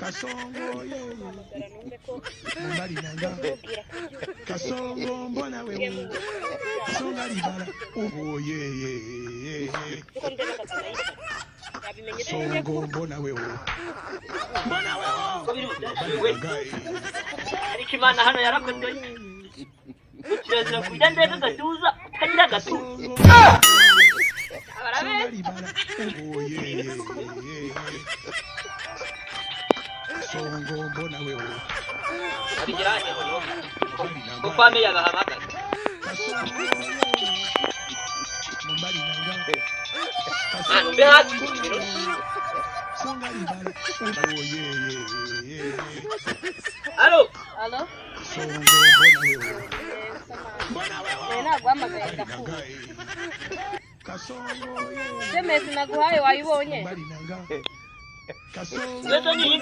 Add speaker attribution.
Speaker 1: Kasongo ye Mbali nanga Kasongo mbona wewe Kasonga libala Oh ye Kasongo mbona wewe
Speaker 2: ariko Imana hano yarakoze kirezera kujya ndetse gatuza kagira gatu
Speaker 1: Kasonga libala Oh ye Kasongo mbona wewe
Speaker 2: abigiranye ko kwame yagahamagara
Speaker 1: Mbali nanga Kasonga libala Oh ye
Speaker 2: Allo
Speaker 1: Kasongo mbona wewe
Speaker 3: ntabwo wamagaye ndakuba
Speaker 1: Kasongo ye
Speaker 3: semesi naguhaye wayibonye
Speaker 1: Mbali nanga Kasongo
Speaker 2: Yeso ni